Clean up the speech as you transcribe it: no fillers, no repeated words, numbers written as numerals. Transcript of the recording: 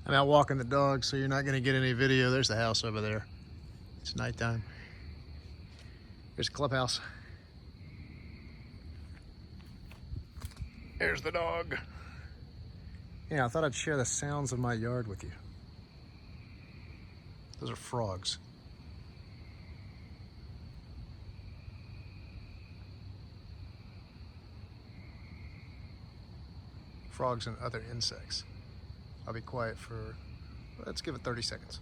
I'm out walking the dog, so you're not gonna get any video. There's the house over there. It's nighttime. Here's the clubhouse. There's the dog. Yeah, I thought I'd share the sounds of my yard with you. Those are frogs. Frogs and other insects. I'll be quiet for, let's give it 30 seconds.